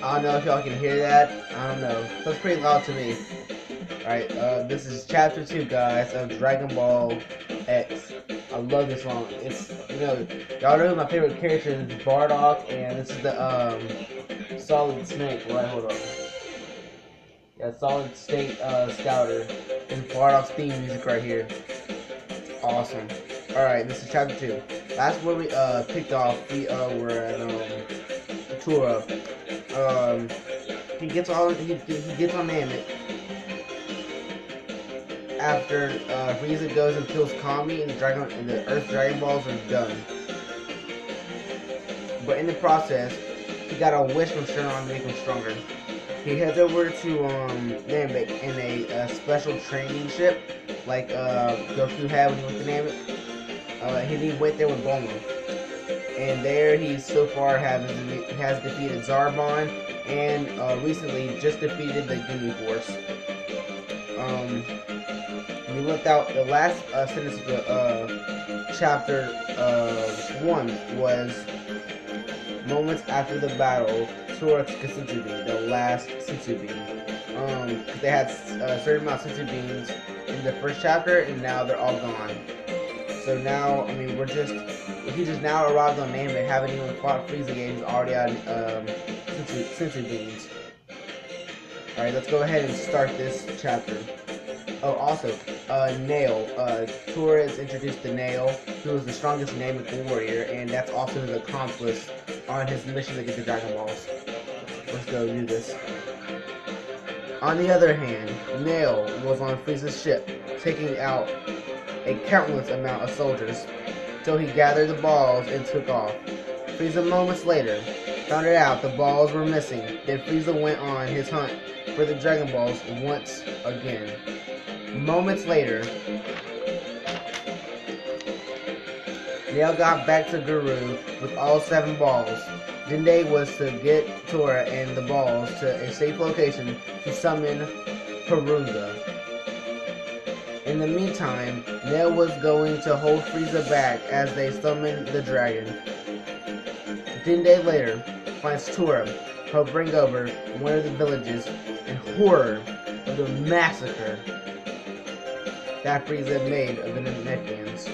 I don't know if y'all can hear that. I don't know. That's pretty loud to me. Alright, this is chapter 2, guys, of Dragon Ball X. I love this song. It's, y'all know my favorite character is Bardock, and this is the, Solid Snake. Right, hold on. Yeah, Solid State, Scouter. And Bardock's theme music right here. Awesome. Alright, this is chapter 2. Last where we, picked off, we, were at, Tura. He gets on Namek after Frieza goes and kills Kami, and the Earth Dragon Balls are done. But in the process, he got a wish from Shenron to make him stronger. He heads over to Namek in a special training ship, like Goku had when he went to Namek. He didn't wait there with Bulma. And there he so far has defeated Zarbon, and recently just defeated the Ginyu Force. We left out the last sentence of the chapter 1 was moments after the battle towards Senzu Bean, the last Senzu Bean. They had a certain amount of Senzu Beans in the first chapter, and now they're all gone. So now, I mean, he just now arrived on Namek, haven't even fought Frieza yet, he's already out Senzu Beans. Alright, let's go ahead and start this chapter. Oh, also, Nail. Tura is introduced to Nail, who is the strongest Namek warrior, and that's also his accomplice on his mission to get the Dragon Balls. Let's go do this. On the other hand, Nail was on Frieza's ship, taking out a countless amount of soldiers, till he gathered the balls and took off. Frieza moments later found out the balls were missing. Then Frieza went on his hunt for the Dragon Balls once again. Moments later, Nail got back to Guru with all 7 balls. Dende was to get Tora and the balls to a safe location to summon Porunga. In the meantime, Nail was going to hold Frieza back as they summoned the dragon. Dende later finds Tora, helped bring over one of the villages, in horror of the massacre that Frieza made of the Namekians.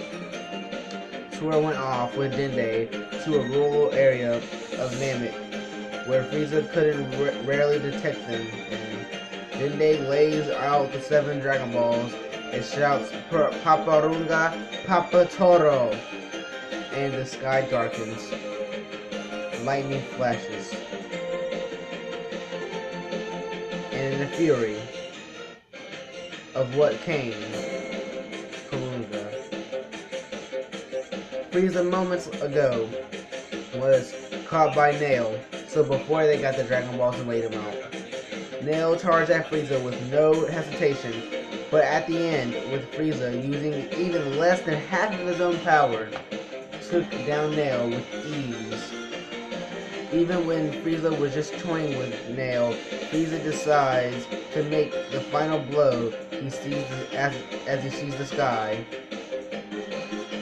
Tora went off with Dende to a rural area of Namek, where Frieza couldn't rarely detect them, and Dende lays out the 7 Dragon Balls and shouts, "Paparunga, Papa Toro!" And the sky darkens. Lightning flashes. And in the fury of what came, Porunga. Frieza moments ago was caught by Nail, so before they got the Dragon Balls and laid him out. Nail charged at Frieza with no hesitation, but at the end, with Frieza using even less than half of his own power, took down Nail with ease. Even when Frieza was just toying with Nail, Frieza decides to make the final blow he sees as he sees the sky,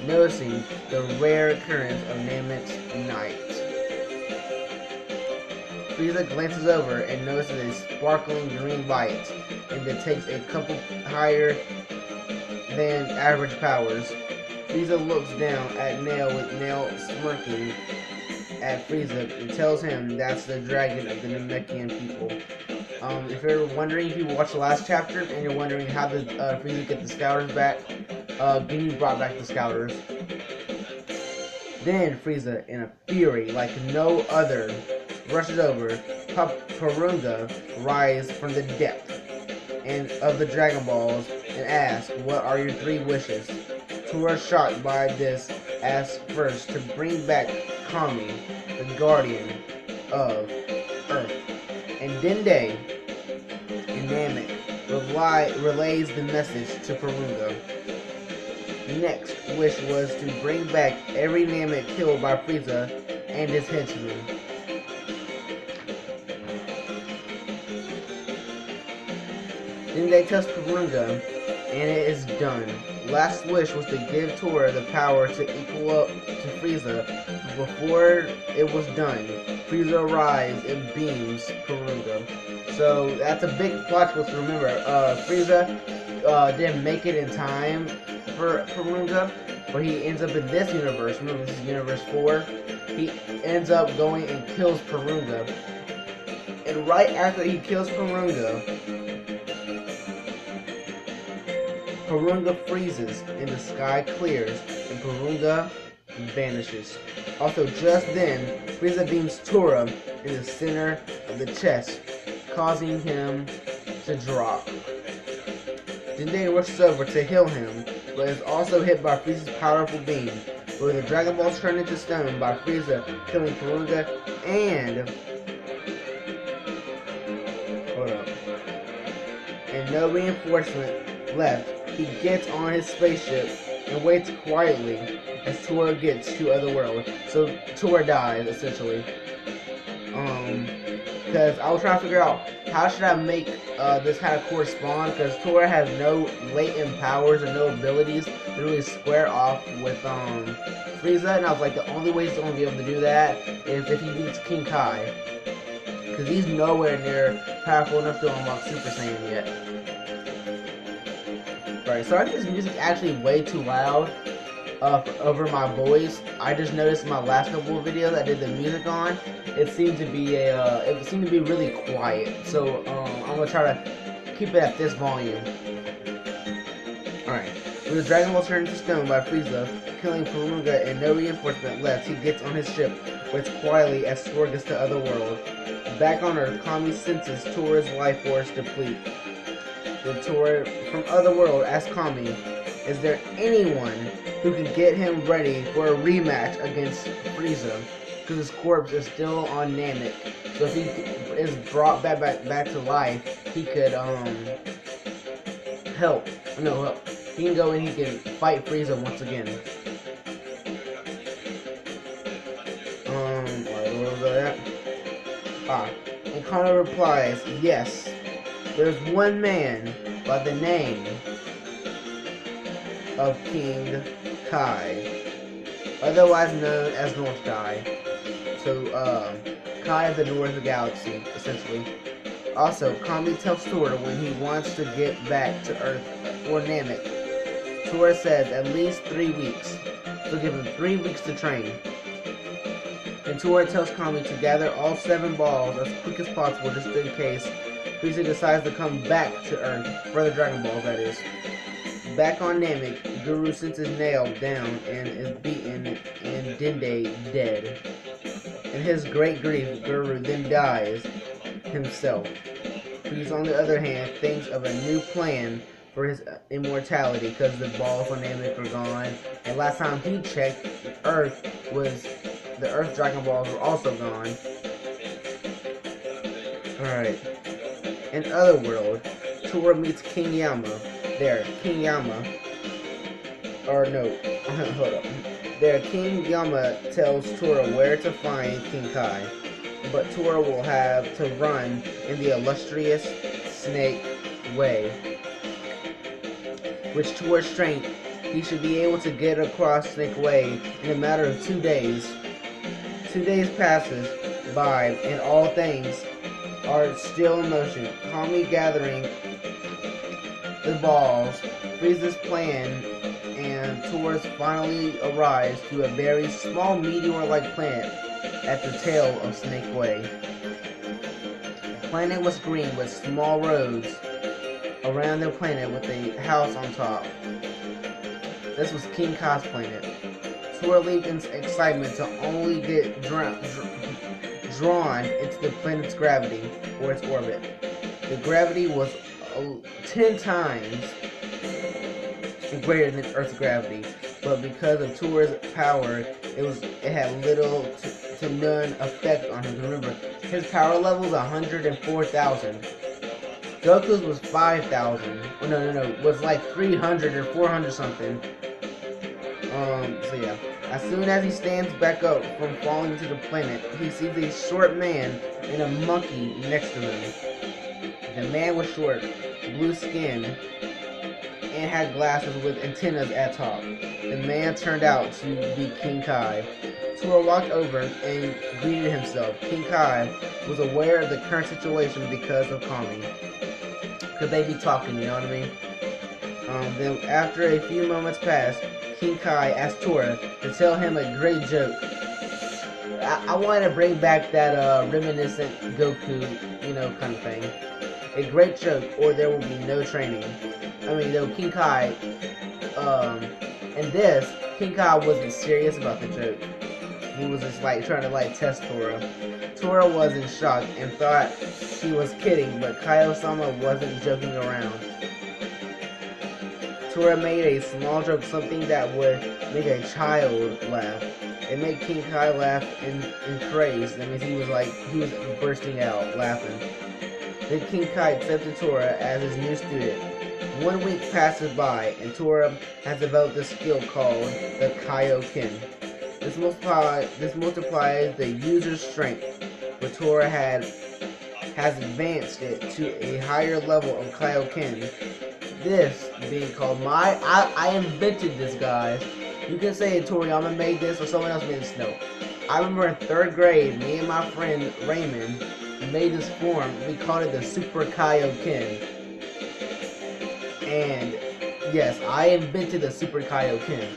noticing the rare occurrence of Namek's night. Frieza glances over and notices a sparkling green light, and it takes a couple higher than average powers. Frieza looks down at Nail with Nail smirking at Frieza and tells him that's the dragon of the Namekian people. If you're wondering, if you watched the last chapter and you're wondering how did Frieza get the Scouters back, Ginyu brought back the Scouters. Then Frieza, in a fury like no other, rushes over. Porunga rise from the depth and of the Dragon Balls and asks, "What are your 3 wishes?" Tora, shocked by this, asks first to bring back Kami, the guardian of Earth, and Dende and Namek relays the message to Porunga. Next wish was to bring back every Namek killed by Frieza and his henchmen. Then they tells Porunga and it is done. Last wish was to give Tora the power to equal up to Frieza. Before it was done, Frieza arrives and beams Porunga. So that's a big plot twist to remember. Frieza didn't make it in time for Porunga, but he ends up in this universe. Remember, this is Universe 4. He ends up going and kills Porunga. And right after he kills Porunga, Porunga freezes and the sky clears and Porunga vanishes. Also, just then, Frieza beams Tora in the center of the chest, causing him to drop. Dende rushes over to heal him, but is also hit by Frieza's powerful beam, where the Dragon Balls turn into stone by Frieza killing Porunga and... Hold up. And no reinforcement left. He gets on his spaceship and waits quietly as Tora gets to Otherworld. So Tora dies, essentially. Because I was trying to figure out how should I make this kind of correspond, because Tora has no latent powers or no abilities to really square off with Frieza, and I was like, the only way he's going to be able to do that is if he beats King Kai, because he's nowhere near powerful enough to unlock Super Saiyan yet. Right, so I think this music's actually way too loud over my voice. I just noticed in my last couple of videos I did the music on, it seemed to be really quiet. So I'm gonna try to keep it at this volume. Alright. When the Dragon Ball turns to stone by Frieza, killing Porunga and no reinforcement left, he gets on his ship, waits quietly as Tora gets to Otherworld. Back on Earth, Kami senses Tora's life force deplete. Then Tora from Otherworld asks Kami, is there anyone who can get him ready for a rematch against Frieza? Because his corpse is still on Namek. So if he is brought back to life, he could help. He can go and he can fight Frieza once again. What was that? And Kana replies, yes. There's one man by the name of King Kai, otherwise known as North Kai. So, Kai of the North Galaxy, essentially. Also, Kami tells Tora when he wants to get back to Earth or Namek. Tora says at least 3 weeks. So give him 3 weeks to train. And Tora tells Kami to gather all 7 balls as quick as possible just in case Frieza decides to come back to Earth, for the Dragon Balls that is. Back on Namek, Guru senses nailed down and is beaten and Dende dead. In his great grief, Guru then dies himself. Frieza, on the other hand, thinks of a new plan for his immortality because the balls on Namek are gone. And last time he checked, the Earth Dragon Balls were also gone. Alright. In Otherworld, Tora meets King Yama. King Yama tells Tora where to find King Kai, but Tora will have to run in the illustrious Snake Way, which Tora's strength, he should be able to get across Snake Way in a matter of 2 days. 2 days passes by, and all things are still in motion. Kami gathering the balls, Frieza's plan, and Taurus finally arrives to a very small meteor-like planet at the tail of Snake Way. The planet was green with small roads around the planet with a house on top. This was King Kai's planet. Tora leaped in excitement to only get drawn into the planet's gravity, or its orbit. The gravity was 10 times greater than Earth's gravity, but because of Tora's power, it had little to none effect on him. Remember, his power level is 104,000. Goku's was 5,000. Oh, no, was like 300 or 400 something. So yeah. As soon as he stands back up from falling to the planet, he sees a short man and a monkey next to him. The man was short, blue skin, and had glasses with antennas at top. The man turned out to be King Kai. Tora walked over and greeted himself. King Kai was aware of the current situation because of Kami. Could they be talking, you know what I mean? Then after a few moments passed, King Kai asked Tora to tell him a great joke. I wanted to bring back that reminiscent Goku, you know, kind of thing. A great joke, or there will be no training. I mean, though King Kai, in this, King Kai wasn't serious about the joke. He was just like trying to like test Tora. Tora was in shock and thought he was kidding, but Kaio-sama wasn't joking around. Tora made a small joke, something that would make a child laugh. It made King Kai laugh in craze. That means he was bursting out laughing. Then King Kai accepted Tora as his new student. 1 week passes by, and Tora has developed a skill called the Kaioken. This multiplies the user's strength, but Tora has advanced it to a higher level of Kaioken. This being called I invented this, guys. You can say Toriyama made this or someone else made this. No. I remember in 3rd grade, me and my friend Raymond made this form. We called it the Super Kaioken. And yes, I invented the Super Kaioken.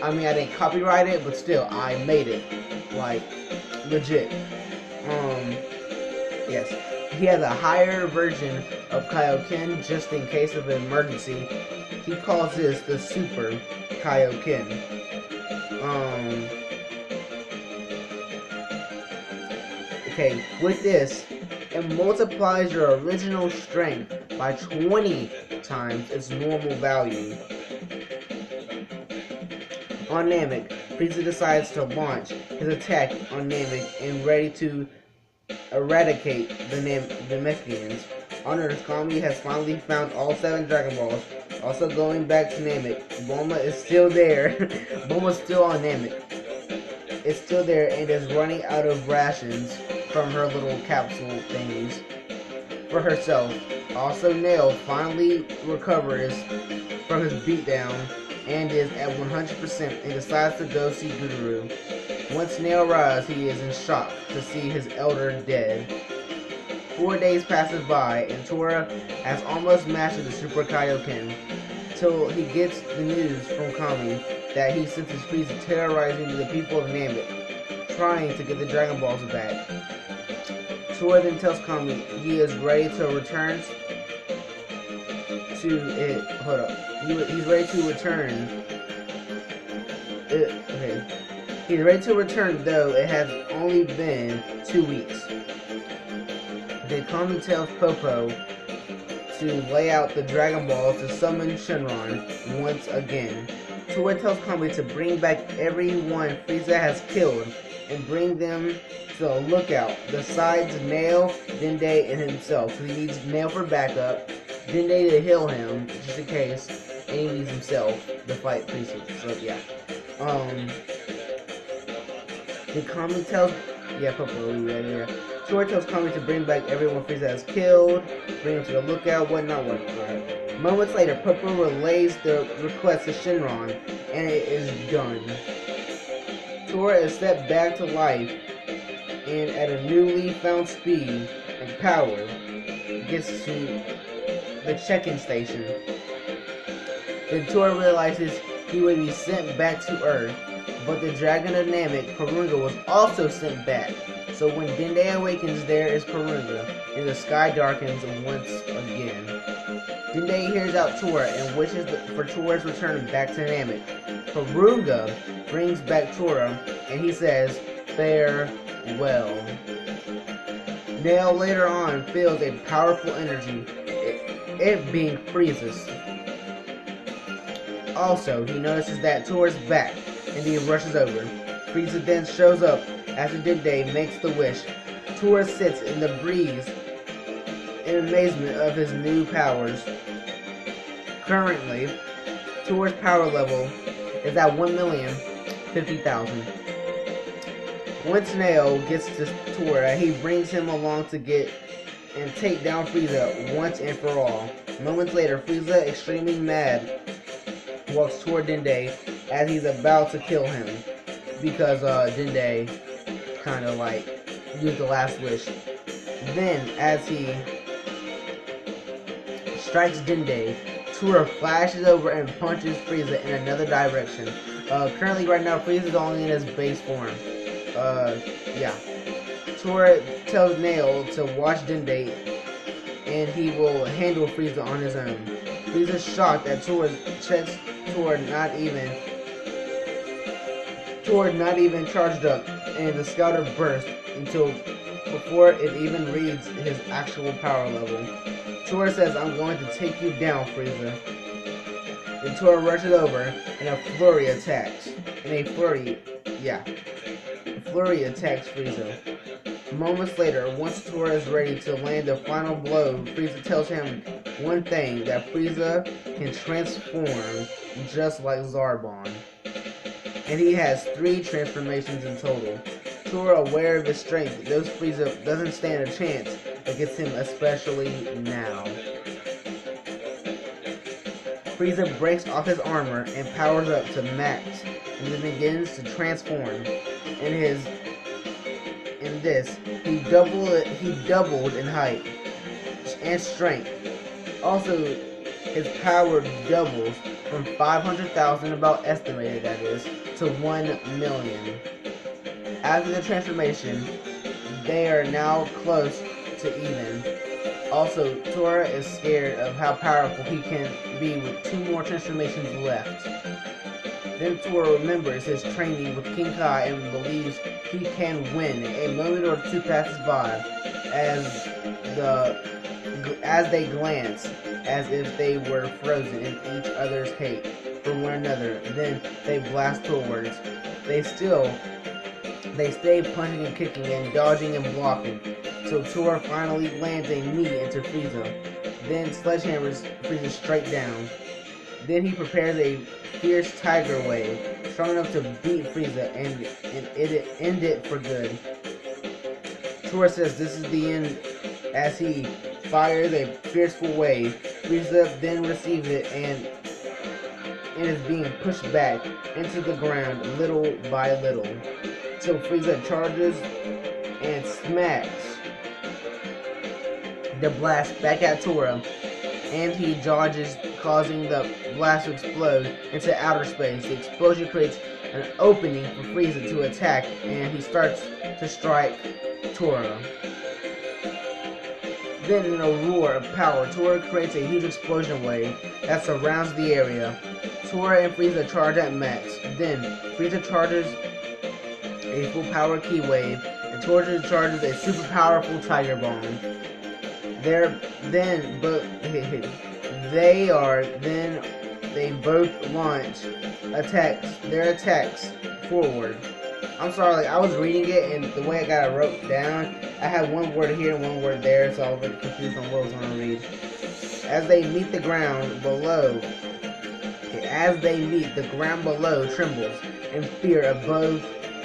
I mean, I didn't copyright it, but still, I made it. Like, legit. Yes. He has a higher version of Kaioken just in case of an emergency. He calls this the Super Kaioken. Okay, with this, it multiplies your original strength by 20 times its normal value. On Namek, Frieza decides to launch his attack on Namek and ready to eradicate the Namekians. On Earth, Kami has finally found all 7 Dragon Balls. Also going back to Namek, Bulma is still there. Bulma's still on Namek. It's still there and is running out of rations from her little capsule thingies for herself. Also, Nail finally recovers from his beatdown and is at 100% and decides to go see Guru. Once Nail arrives, he is in shock to see his elder dead. 4 days passes by, and Tora has almost mastered the Super Kaioken, till he gets the news from Kami that he senses Frieza terrorizing the people of Namek, trying to get the Dragon Balls back. Tora then tells Kami he is ready to return to it. Hold up. He's ready to return. Okay. He's ready to return, though it has only been 2 weeks. Then Kami tells Popo to lay out the Dragon Balls to summon Shenron once again. Tora tells Kami to bring back everyone Frieza has killed and bring them to the lookout, besides Nail, Dende, and himself. So he needs Nail for backup, Dende to heal him, just in case, and he needs himself to fight Frieza. So yeah. Then Kami tells Popo, Tora tells Kami to bring back everyone Frieza has killed, bring him to the lookout, whatnot. Moments later, Popo relays the request to Shenron, and it is done. Tora is set back to life, and at a newly found speed and power, gets to the check-in station. Then Tora realizes he would be sent back to Earth, but the Dragon of Namek, Porunga, was also sent back. So when Dende awakens, there is Porunga, and the sky darkens once again. Dende hears out Tora and wishes for Tora's return back to Namek. Porunga brings back Tora, and he says, farewell. Nail later on feels a powerful energy, it being Frieza's. Also, he notices that Tora's back, and he rushes over. Frieza then shows up after Dende makes the wish. Tora sits in the breeze in amazement of his new powers. Currently, Tora's power level is at 1,050,000. Once Nail gets to Tora, he brings him along to get and take down Frieza once and for all. Moments later, Frieza, extremely mad, walks toward Dende as he's about to kill him because Dende kind of like used the last wish. Then, as he strikes Dende, Tura flashes over and punches Frieza in another direction. Currently, right now, Frieza is only in his base form. Yeah. Tura tells Nail to watch Dende, and he will handle Frieza on his own. Frieza's shocked that Tura checks toward not even charged up, and the scouter bursts until before it even reads his actual power level. Tura says, "I'm going to take you down, Frieza." Then Tura rushes over, and a flurry attacks. Flurry attacks Frieza. Moments later, once Tura is ready to land the final blow, Frieza tells him one thing, that Frieza can transform just like Zarbon. And he has 3 transformations in total. Tura, aware of his strength, knows Frieza doesn't stand a chance against him, especially now. Frieza breaks off his armor and powers up to max, and then begins to transform. In this, he doubled in height and strength. Also, his power doubles from 500,000, about estimated that is, to 1 million. After the transformation, they are now close to even. Also, Tura is scared of how powerful he can be with 2 more transformations left. Then Tura remembers his training with King Kai and believes he can win. A moment or 2 passes by as they glance as if they were frozen in each other's hate for one another. Then they blast towards. They stay punching and kicking and dodging and blocking, till Tura finally lands a knee into Frieza. Then sledgehammers Frieza straight down. Then he prepares a fierce tiger wave, strong enough to beat Frieza and end it for good. Tura says this is the end as he fires a fearful wave. Frieza then receives it and is being pushed back into the ground little by little, till Frieza charges and smacks the blast back at Tura, and he dodges, causing the blast to explode into outer space. The explosion creates an opening for Frieza to attack, and he starts to strike Tura. Then, in a roar of power, Tura creates a huge explosion wave that surrounds the area. Tura and Frieza charge at max. Then, Frieza charges a full power ki wave, and Tura charges a super powerful Tiger Bomb. They both launch their attacks forward. I'm sorry, like, I was reading it, and the way I got it wrote down, I had one word here and one word there, so I was really confused on what I was going to read. As they meet the ground below, trembles in fear of both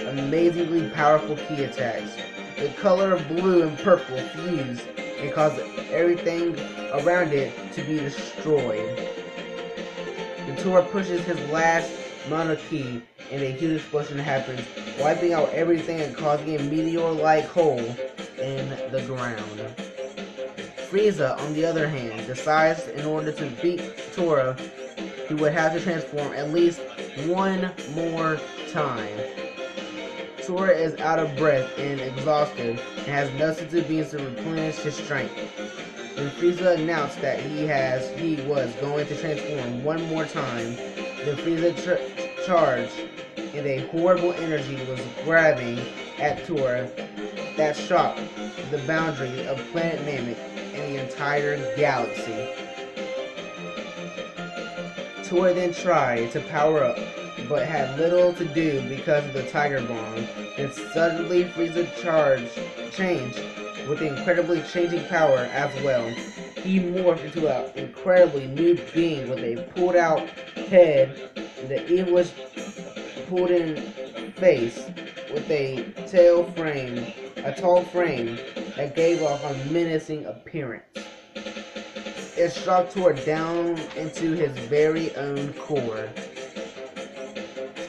amazingly powerful ki attacks. The color of blue and purple fuse and cause everything around it to be destroyed. The Tura pushes his last mono ki, and a huge explosion happens, wiping out everything and causing a meteor-like hole in the ground. Frieza, on the other hand, decides in order to beat Tura, he would have to transform at least one more time. Tura is out of breath and exhausted, and has nothing to be to replenish his strength. When Frieza announced that he was going to transform one more time, then Frieza charged, and a horrible energy was grabbing at Tura that shocked the boundary of Planet Namek and the entire galaxy. Tura then tried to power up, but had little to do because of the Tiger Bomb. Then suddenly Frieza changed with incredibly changing power as well. He morphed into an incredibly new being with a pulled out head, the evilish pulled in face with a tall frame. that gave off a menacing appearance. It struck Tora down into his very own core.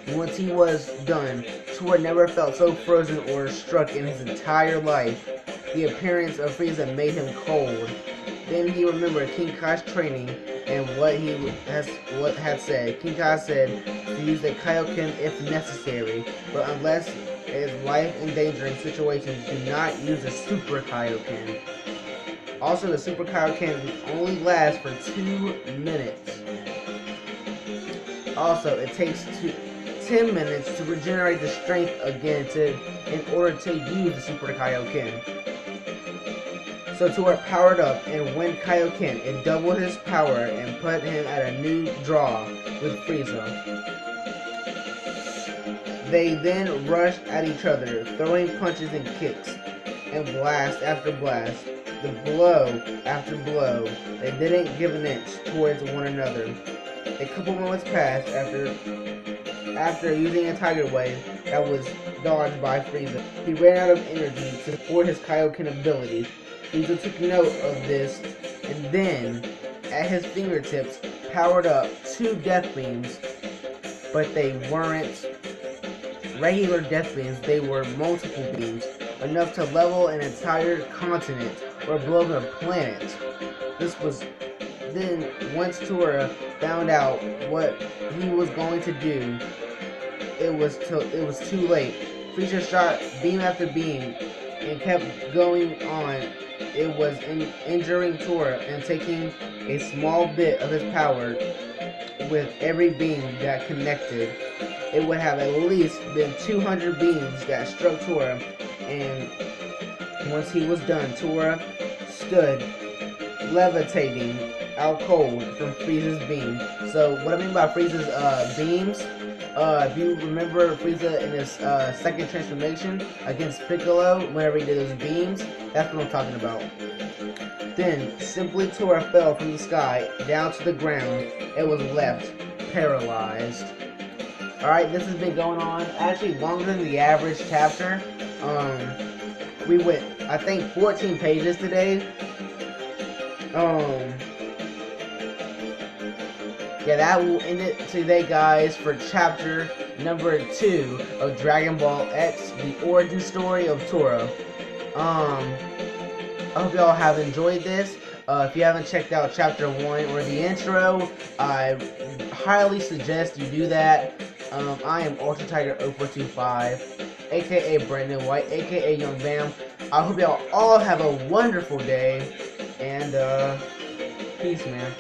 Once he was done, Tora never felt so frozen or struck in his entire life. The appearance of Frieza made him cold. Then he remembered King Kai's training and what had said. King Kai said to use the Kaioken if necessary, but unless it is life-endangering situations, do not use the Super Kaioken. Also, the Super Kaioken only lasts for 2 minutes. Also, it takes 10 minutes to regenerate the strength again in order to use the Super Kaioken. So Tora powered up, and when Kaioken, it doubled his power and put him at a new draw with Frieza. They then rushed at each other, throwing punches and kicks, and blast after blast. The blow after blow, they didn't give an inch towards one another. A couple moments passed after using a Tiger Wave that was dodged by Frieza. He ran out of energy to support his Kaioken abilities. Frieza took note of this, and then, at his fingertips, powered up 2 death beams, but they weren't regular death beams, they were multiple beams, enough to level an entire continent or blow up a planet. This was then, once Tora found out what he was going to do, it was too late. Frieza shot beam after beam and kept going on. It was injuring Tora and taking a small bit of his power with every beam that connected. It would have at least been 200 beams that struck Tora, and once he was done, Tora stood levitating out cold from Frieza's beam. So what I mean by Frieza's beams, if you remember Frieza in his second transformation against Piccolo, whenever he did those beams, that's what I'm talking about. Then, simply Tora fell from the sky down to the ground and was left paralyzed. Alright, this has been going on actually longer than the average chapter. We went, I think, 14 pages today. Yeah, that will end it today, guys, for chapter number 2 of Dragon Ball X, the origin story of Tora. I hope y'all have enjoyed this. If you haven't checked out chapter 1 or the intro, I highly suggest you do that. I am Ultra Tiger 0425, aka Brandon White, aka Young Bam. I hope y'all all have a wonderful day, and peace, man.